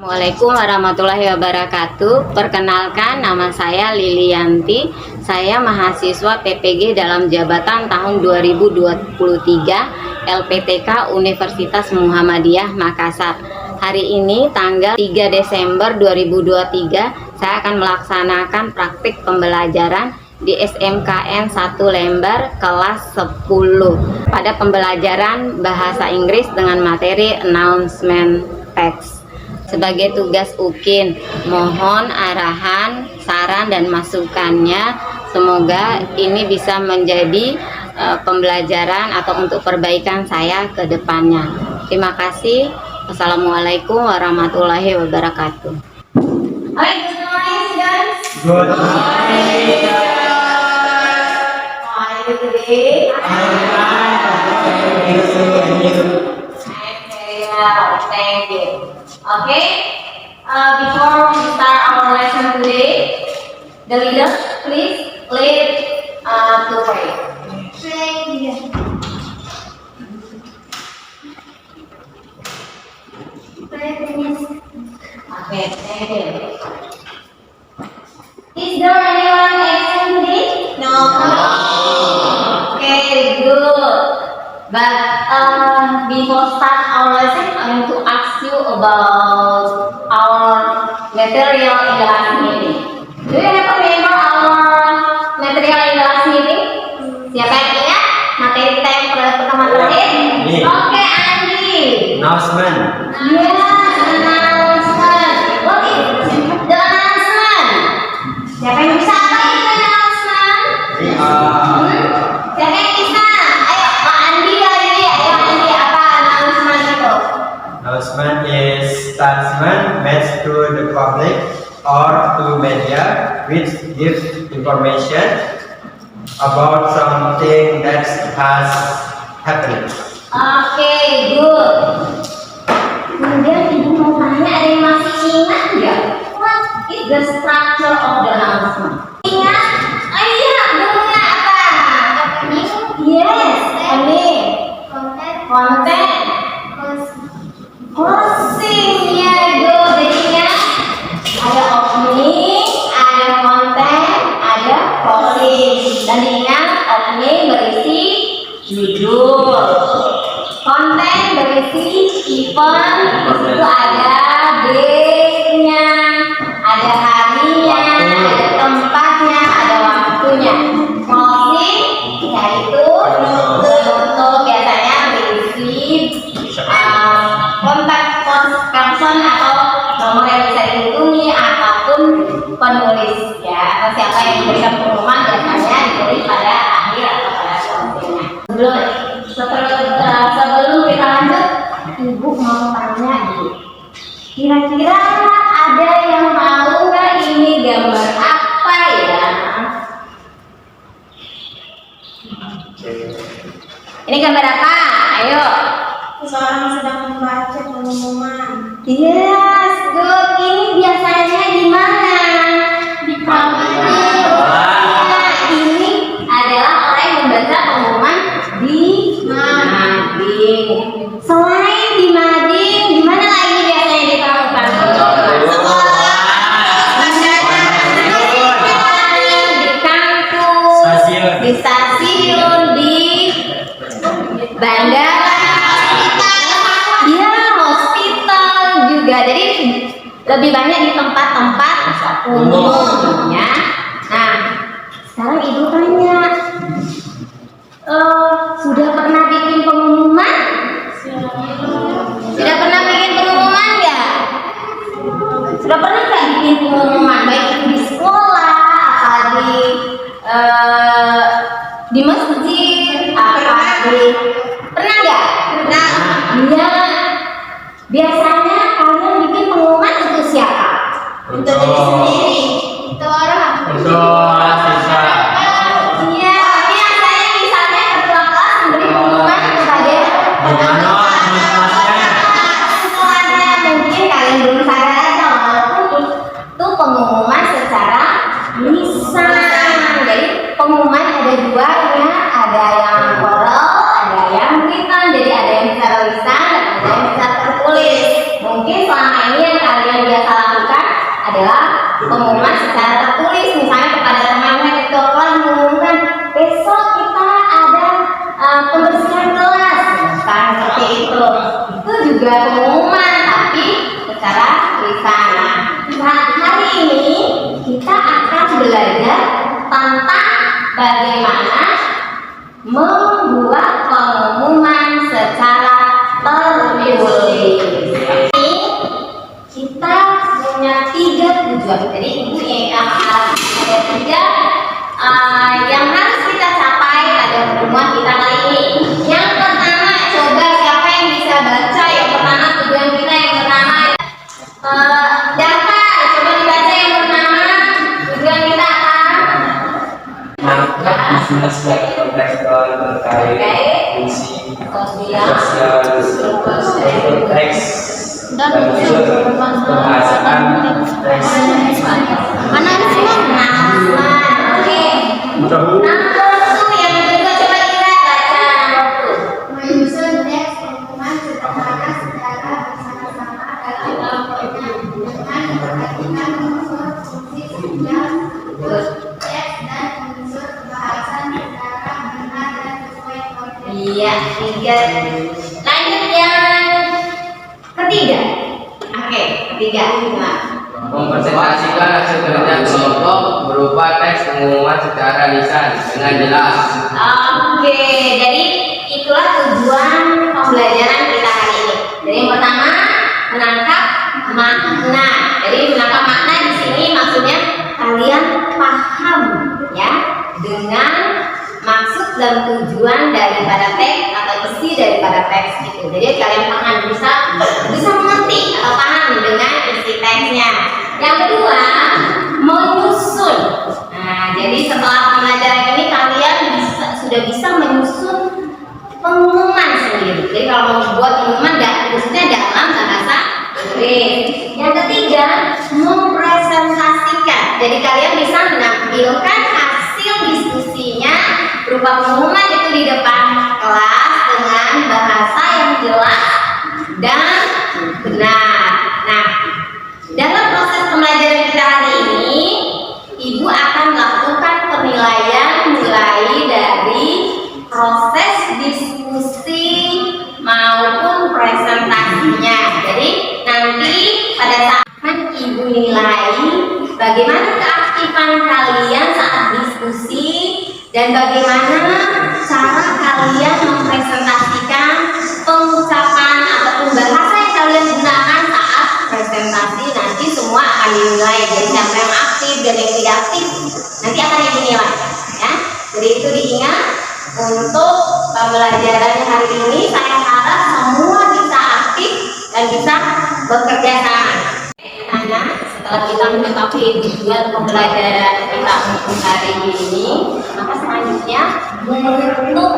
Assalamualaikum warahmatullahi wabarakatuh. Perkenalkan, nama saya Lilianti. Saya mahasiswa PPG dalam jabatan tahun 2023 LPTK Universitas Muhammadiyah Makassar. Hari ini tanggal 3 Desember 2023 saya akan melaksanakan praktik pembelajaran di SMKN 1 Lembar kelas 10 pada pembelajaran bahasa Inggris dengan materi announcement text. Sebagai tugas UKIN, mohon arahan, saran, dan masukannya. Semoga ini bisa menjadi pembelajaran atau untuk perbaikan saya ke depannya. Terima kasih. Assalamualaikum warahmatullahi wabarakatuh. Hi, good morning, students. Good morning. How are you today? I'm very well, thank you. Okay, before we start our lesson today, the leader, please lead to pray. Okay, thank you. Is there anyone absent today? No. Okay, good. But before start our lesson, I want to ask you about our material in the last meeting. Do you remember our material in the last meeting? Siapa yang ingat materi kita yang pertama terakhir? Oke, Andi. Announcement. Yes, announcement. What is the announcement? Siapa yang bisa apa itu announcement? Siapa yang bisa? Ayo, Pak Andi lagi. Ayo Andi, apa announcement itu? Announcement is statement made to the public or to media which gives information about something that has happened. Oke, good. Kemudian ibu mau tanya, ada yang masih ingat nggak? What is the structure of the announcement? Ingat? Oh iya, bunga apa? Yes, ini konten. Closing, ya, good. Jadi ingat, ada opening, ada konten, ada closing. Dan ingat, opening berisi judul, konten berisi event, di situ ada date-nya, ada harinya, ada tempatnya, ada waktunya. Closing yaitu penutup, biasanya berisi kontak person atau nomor yang bisa dihubungi ataupun penulis, ya, atau siapa yang memberikan pengumuman biasanya ditulis pada akhir atau pada closingnya. Sebelum kita lanjut, ibu mau tanya nih, kira-kira ada yang tahu nggak ini gambar apa ya? Ini gambar apa? Ayo. Seseorang sedang membaca pengumuman. Yes, good. Ini biasanya di mana? Di mading. Ini adalah orang yang membaca pengumuman di mading. Selain di mading, di mana lagi biasanya ditemukan? Di kampus, di stasiun, di bandara. Juga, jadi lebih banyak di tempat-tempat umumnya. Nah, sekarang ibu tanya, sudah pernah bikin pengumuman? Sudah pernah bikin pengumuman nggak? Sudah pernah nggak bikin pengumuman, baik itu di sekolah, apa di masjid, apa di pernah nggak? Pernah. Iya. Biasanya kalian bikin pengumuman untuk siapa? Untuk diri sendiri. Untuk orang. Untuk siswa. Iya, tapi biasanya misalnya ketua kelas memberi pengumuman kepada sekolahnya. Mungkin kalian belum sadar aja, walaupun itu pengumuman secara lisan. Jadi pengumuman ada dua, ya, ada yang oral, ada yang written. Jadi ada yang secara lisan dan ada yang secara tertulis. Mungkin selama ini yang kalian punya 3 tujuan. Jadi ibu ada 3 yang harus kita capai pada pertemuan kita kali ini. Yang pertama, coba siapa yang bisa baca yang pertama tujuan kita yang pertama? Data, coba dibaca yang pertama tujuan kita apa? Mengangkat isu-isu kontekstual terkait fungsi sosial teks dan unsur pembahasan teks. Mana semua? Oke. Nomor 2 yang kedua coba kita baca nomor 2. Menyusun teks pengumuman sederhana secara bersama-sama dalam kelompoknya dengan memperhatikan unsur fungsi sosial teks dan unsur pembahasan secara benar dan sesuai konteks. Iya, 3. Lanjut yang ketiga. Oke, ketiga. Nah, Mempresentasikan hasil kerja kelompok berupa teks pengumuman secara lisan dengan jelas. Oke, jadi itulah tujuan pembelajaran kita hari ini. Jadi yang pertama, menangkap makna. Jadi menangkap makna di sini maksudnya kalian paham ya dengan maksud dan tujuan daripada teks atau isi daripada teks itu. Jadi kalian paham bisa mengerti atau paham dengan isi teksnya. Yang kedua, menyusun. Nah, jadi setelah pembelajaran ini kalian sudah bisa menyusun pengumuman sendiri. Jadi kalau mau membuat pengumuman khususnya dalam bahasa Inggris. Yang ketiga, mempresentasikan. Jadi kalian bisa menampilkan hasil diskusinya berupa pengumuman itu di depan kelas dengan bahasa yang jelas dan benar. Nah, dalam proses pembelajaran kita hari ini, Ibu akan melakukan penilaian mulai dari proses diskusi maupun presentasinya. Jadi nanti pada saat Ibu nilai bagaimana keaktifan kalian saat diskusi dan bagaimana cara kalian mempresentasikan pengucapan ataupun bahasa yang kalian gunakan saat presentasi. Nanti semua akan dinilai. Jadi siapa yang aktif dan yang tidak aktif nanti akan dinilai ya. Jadi itu diingat untuk pembelajaran hari ini. Saya harap semua bisa aktif dan bisa bekerja sama. Karena setelah kita mengetahui tujuan pembelajaran kita untuk hari ini, maka selanjutnya untuk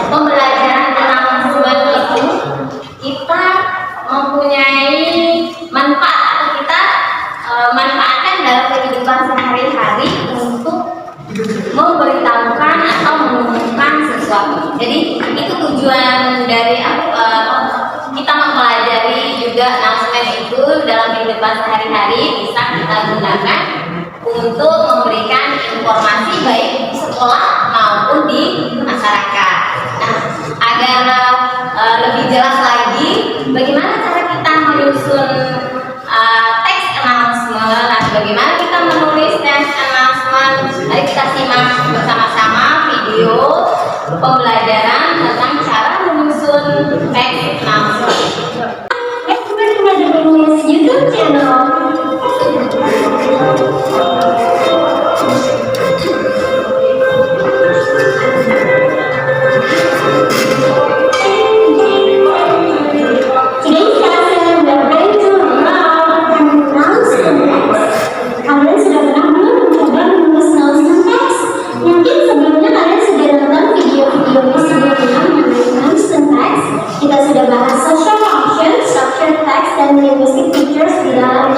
pembelajaran tentang manajemen itu kita mempunyai manfaat atau kita manfaatkan dalam kehidupan sehari-hari untuk memberitahukan atau mengumumkan sesuatu. Jadi itu tujuan dari kita mempelajari juga announcement itu dalam kehidupan sehari-hari bisa kita gunakan untuk memberikan informasi baik di sekolah maupun di masyarakat. Nah, agar lebih jelas lagi bagaimana cara kita menyusun teks announcement, bagaimana kita menulis teks announcement. Mari kita simak bersama-sama video pembelajaran tentang cara menyusun teks announcement. YouTube channel. Kita sudah bahas social function, structured text, dan linguistic features di dalam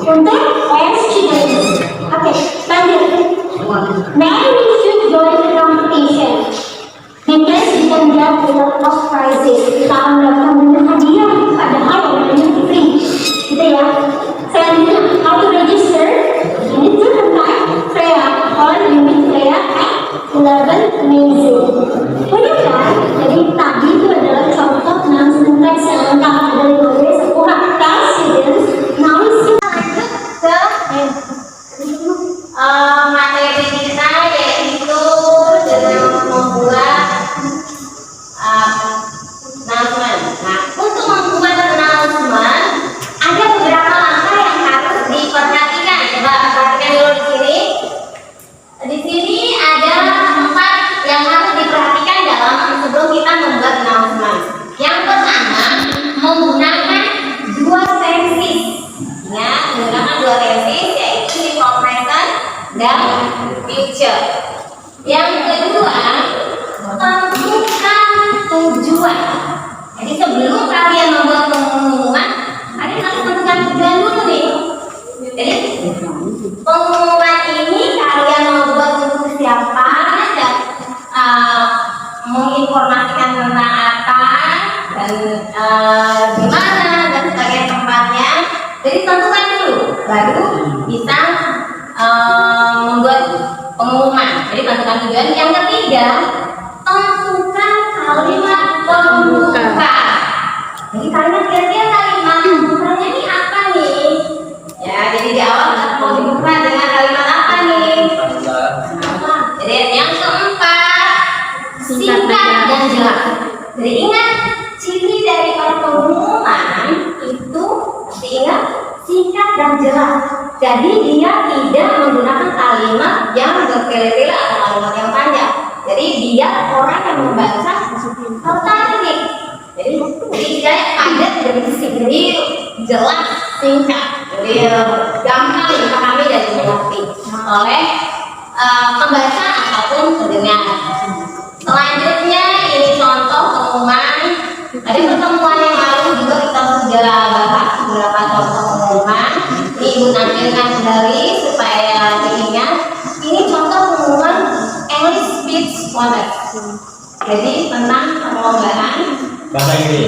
untuk students. Oke, lanjut. Mary should join the competition because we can get a lot of prizes. Kita akan mendapatkan banyak hadiah, padahal yang namanya free, gitu ya. Selanjutnya, how to register? You need to contact Freya or you meet Freya at 11 May. Punya kan? Jadi tadi itu adalah contoh announcement text yang lengkap dari Google Sekolah students. Now kita lanjut ke materi kita, yaitu dengan membuat announcement. Nah, untuk membuat announcement ada beberapa langkah yang harus diperhatikan. Coba perhatikan dulu di sini. Di sini ada 4 yang harus diperhatikan dalam sebelum kita membuat announcement. Yang pertama, menggunakan 2 tenses. Ya, menggunakan 2 tenses, yaitu simple present dan future. Yang kedua, tentukan tujuan. Jadi sebelum kalian membuat pengumuman, kalian harus tentukan tujuan dulu nih. Jadi pengumuman ini kalian mau buat untuk siapa dan menginformasikan tentang apa dan gimana dan sebagainya tempatnya. Jadi tentukan dulu, baru bisa membuat pengumuman. Jadi tentukan tujuan. Yang ketiga, tentukan kalimat pembuka. Jadi kalimat kira-kira kalimat pembukanya ini apa nih? Ya, jadi di awal mau dibuka dengan kalimat apa nih? Jadi yang keempat, singkat dan jelas. Jadi ingat, ciri dari pengumuman itu ingat singkat dan jelas. Jadi dia tidak menggunakan kalimat yang bertele-tele atau kalimat yang panjang. Jadi dia orang yang membaca tertarik. Jadi istilahnya padat berisi, jadi jelas, singkat. Jadi gampang dipahami dan dimengerti oleh pembaca ataupun pendengar. Selanjutnya ini contoh pengumuman. Tadi pertemuan yang lalu juga kita sudah bahas beberapa contoh pengumuman. Ini Ibu tampilkan kembali supaya diingat. Ini contoh pengumuman English speech contest. Jadi tentang perlombaan bahasa Inggris.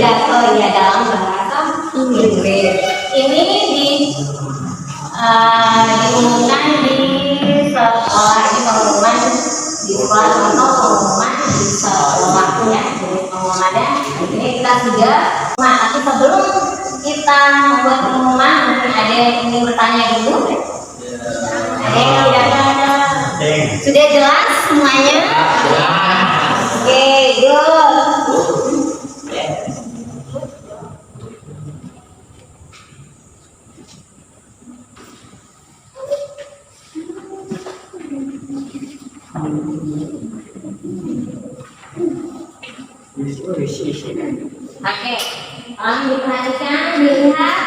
ya dalam bahasa Inggris. Ini diumumkan di sekolah, ini pengumuman di sekolah, contoh pengumuman di sekolah ya. Jadi pengumumannya ini kita sudah. Nah, tapi sebelum kita membuat pengumuman, mungkin ada yang ingin bertanya dulu. Ada yang sudah jelas semuanya? Oke, good. Oke, diperhatikan, dilihat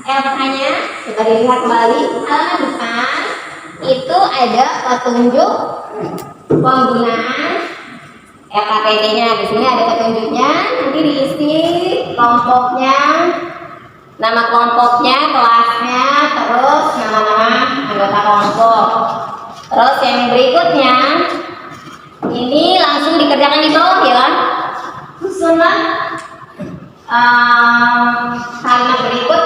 LK-nya, coba dilihat kembali. Halaman depan itu ada petunjuk penggunaan LKPD-nya. Di sini ada petunjuknya, nanti diisi kelompoknya, nama kelompoknya, kelasnya, terus nama-nama anggota kelompok. Terus yang berikutnya ini langsung dikerjakan di bawah ya. Susunlah kalimat berikut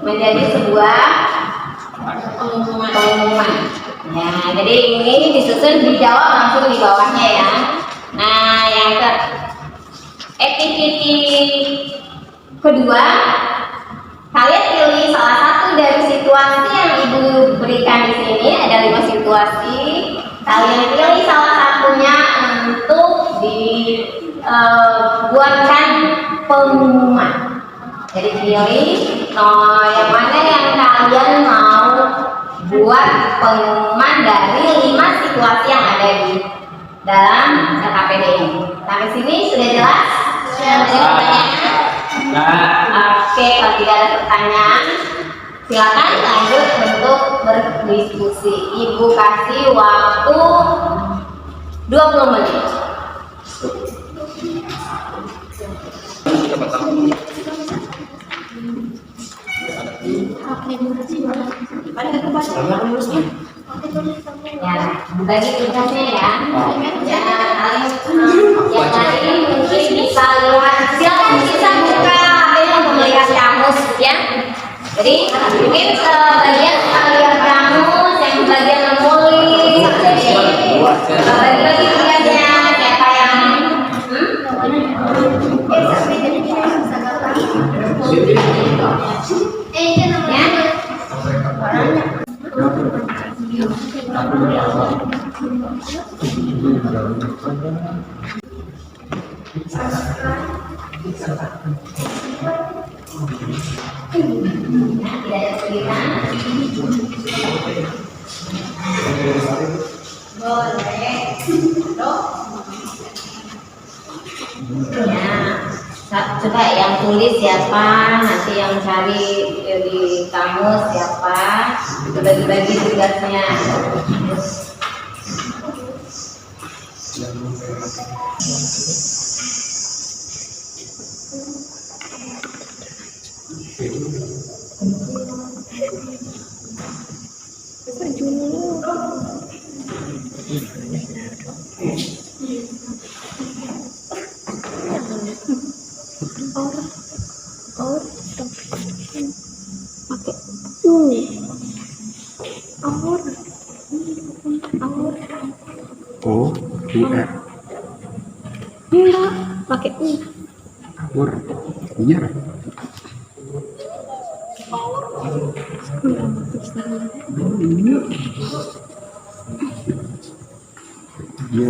menjadi sebuah pengumuman. Ya, jadi ini disusun, dijawab langsung di bawahnya ya. Nah, yang activity kedua, kalian pilih salah satu dari situasi yang Ibu berikan di sini. Ada 5 situasi. Kalian pilih salah satunya untuk dibuatkan pengumuman. Jadi pilih yang mana yang kalian mau buat pengumuman dari 5 situasi yang ada di dalam LKPD ini. Sampai sini sudah jelas? Sudah ada pertanyaan? Oke, kalau tidak ada pertanyaan, silakan lanjut untuk berdiskusi. Ibu kasih waktu 20 menit. Oke, Ya, bagi tugasnya ya. Yang lain mungkin bisa lihat. Silakan bisa buka melihat kamus ya. Jadi mungkin bagian lihat kamus, yang bagian menulis. Jadi bagi tugasnya siapa yang coba yang tulis siapa, nanti yang cari di kamus siapa, bagi-bagi tugasnya. Oh, iya. Enggak, pakai U. Awur. Iya. Iya.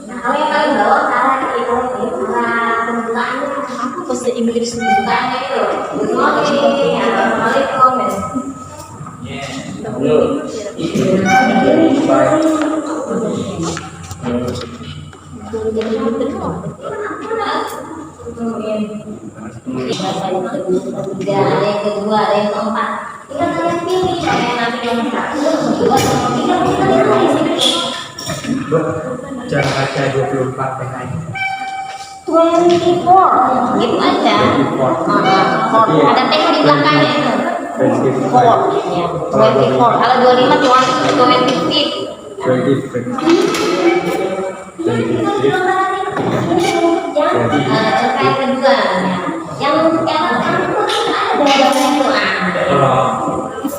Kalau yang paling bawah cara itu pembukaannya aku bahasa Inggris pembukaannya itu. Assalamualaikum. Ada yang kedua, ada yang keempat. Kita kalian pilih yang nanti yang satu, dua, tiga, kalian pilih. Jangan baca 24 PKI. 24 gitu aja. Ada T di belakangnya itu. 24 ya. 24. Kalau 25 cuma 25. Yang kedua yang ada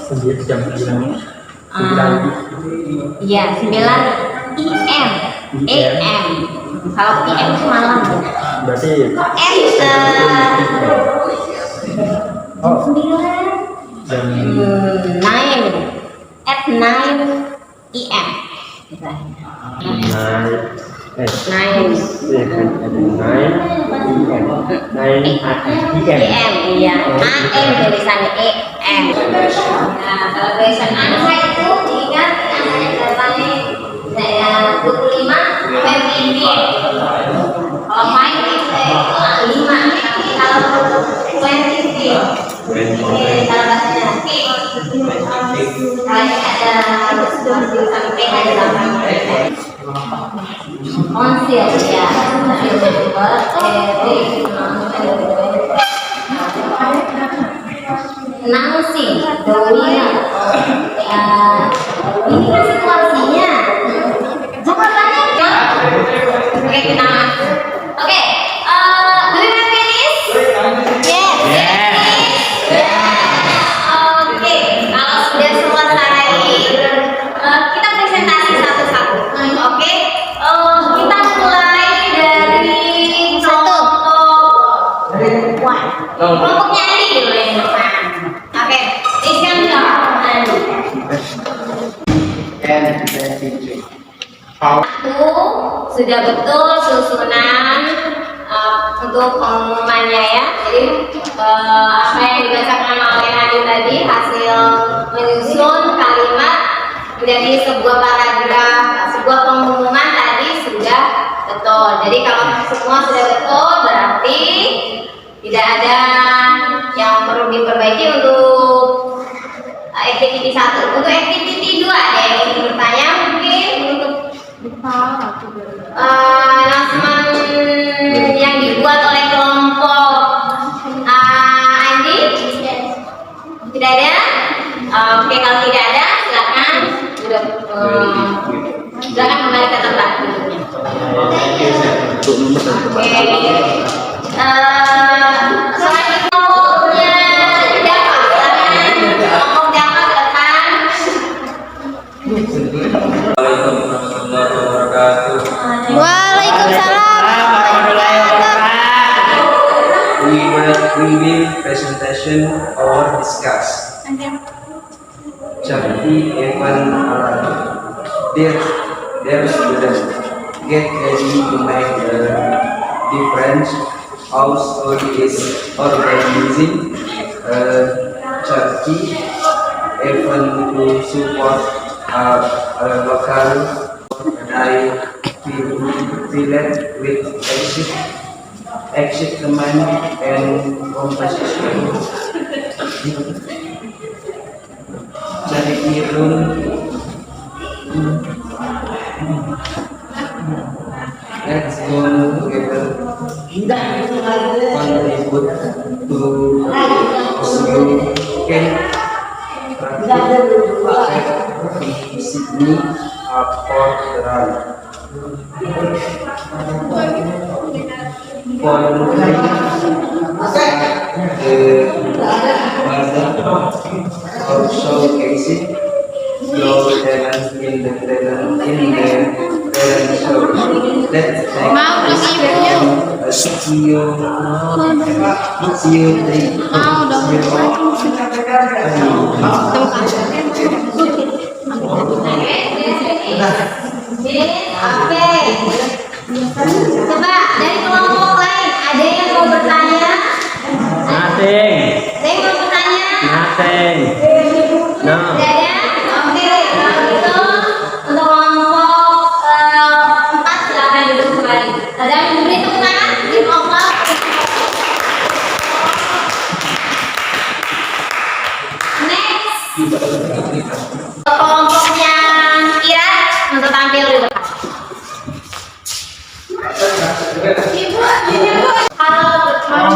Sendiri jam 9. Iya, 9 IM. AM. Kalau PM itu malam. Berarti M 9 jam 9 at 9 IM. 9 PM, iya. AM tulisannya EM. Nah, kalau tulisan angka itu diingat angkanya berapanya? Saya 25, 25. Kalau main itu 5, tapi kalau 20. Ini kalau bahasanya kalau ada tulisan PH di belakang. Konsil ya. Announcing the winner. Ini kan situasinya. Jangan tanya ya. Oke, kita. Oke, do you have finish? Yes. Oke, kalau sudah selesai, kita presentasi satu-satu. Oke, kita mulai dari kelompoknya ini dulu yang depan. Oke, Iskandar. Satu, sudah betul susunan untuk pengumumannya ya. Jadi apa yang dibacakan oleh Nadine tadi, hasil menyusun kalimat menjadi sebuah paragraf, sebuah pengumuman tadi sudah betul. Jadi kalau semua sudah betul, berarti tidak ada yang perlu diperbaiki untuk activity 1. Untuk activity 2 ada yang ingin bertanya mungkin untuk announcement yang dibuat oleh kelompok Andi? Tidak ada? Oke, kalau tidak ada silakan silakan kembali ke tempat duduknya. Selain kelompoknya Dava, silakan kelompok Dava ke depan. We will presentation or discuss. Charity even their students get ready to make the difference. Our story is organizing charity even to support a local. I feel it with excitement and compassion. Charity room let's go together contribute to can Sydney for the run. Also exit your talent in the talent show. Let's see you Oke. Coba dari kelompok lain ada yang mau bertanya? Nothing. Ada yang mau bertanya? Nothing. No. Tidak ada? Oke, kalau gitu untuk kelompok 4 silakan duduk kembali. Ada yang memberi tepuk tangan di kelompok? Next. Kelompoknya Ira untuk tampil di depan. Halo, good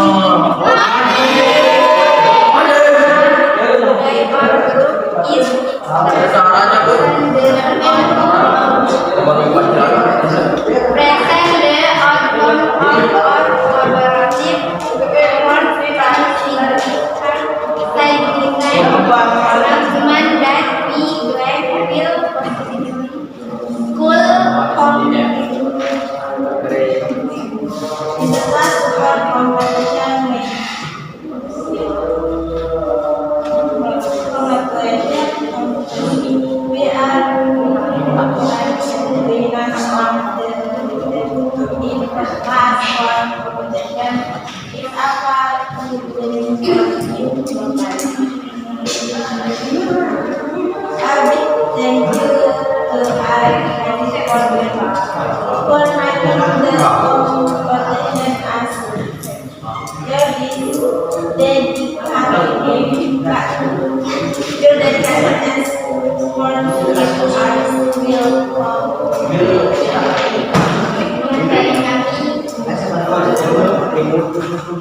Your dedication and support for the arts will Okay,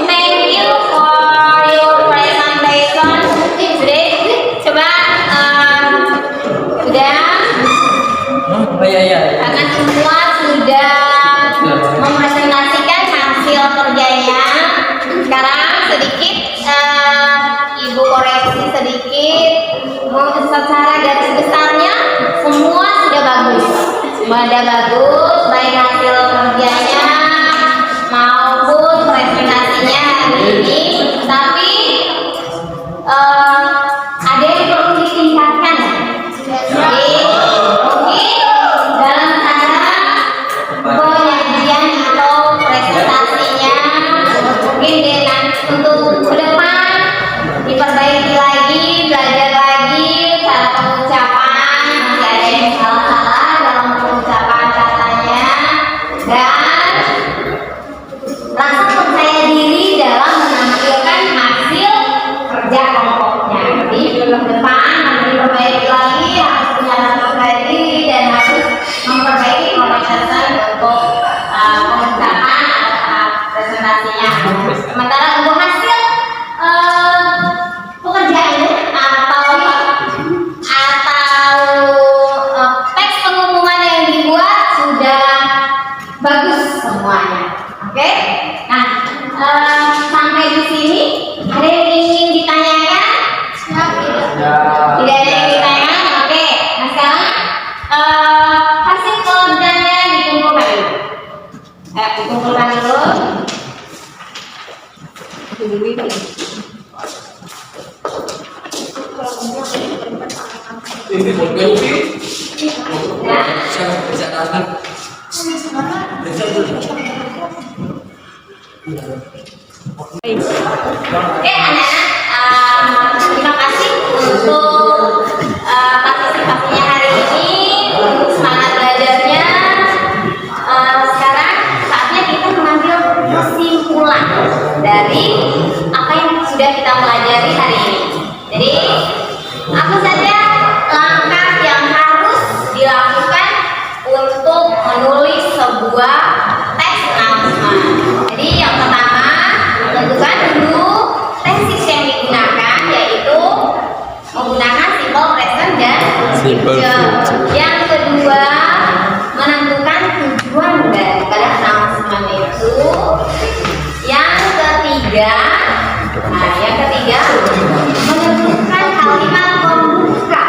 thank you for your presentation today. Coba sudah karena semua sudah mempresentasikan hasil kerjanya. Sekarang sedikit ibu koreksi sedikit. Secara garis besarnya semua sudah bagus, baik hasil kerjanya maupun presentasinya hari ini. Tapi ada yang perlu ditingkatkan. Jadi mungkin dalam cara penyajian atau presentasinya mungkin dengan untuk ke depan diperbaiki lagi, belajar lagi cara pengucapan, masih ada yang salah-salah dalam pengucapan katanya, dan rasa percaya diri dalam menampilkan hasil kerja kelompoknya. Jadi ke depan harus diperbaiki lagi, harus punya rasa percaya diri dan harus memperbaiki communication untuk pengucapan atau presentasinya. Sementara untuk hasil pekerjaannya atau teks pengumuman yang dibuat sudah bagus semuanya. Oke? Nah, sampai di sini ada yang ingin ditanyakan? Tidak ada yang ditanyakan? Oke. Nah, sekarang hasil kerjanya dikumpulkan dulu. Dikumpulkan dulu. Oke, anak-anak, terima kasih untuk partisipasinya hari ini, untuk semangat belajarnya. Sekarang saatnya kita mengambil kesimpulan dari apa yang sudah kita pelajari hari ini. Jadi, apa saja langkah yang harus dilakukan untuk menulis sebuah teks announcement. Jadi yang pertama, tentukan dulu tenses yang digunakan, yaitu menggunakan simple present dan future. Yang kedua, menentukan tujuan daripada announcement itu. Yang ketiga, menentukan kalimat pembuka.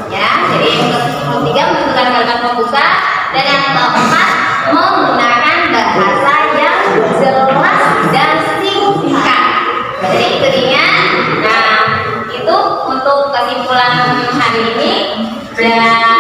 Ya, jadi yang ketiga menentukan kalimat pembuka, dan yang keempat menggunakan bahasa yang jelas dan singkat. Jadi keringan. Nah, itu untuk kesimpulan hari ini. Dan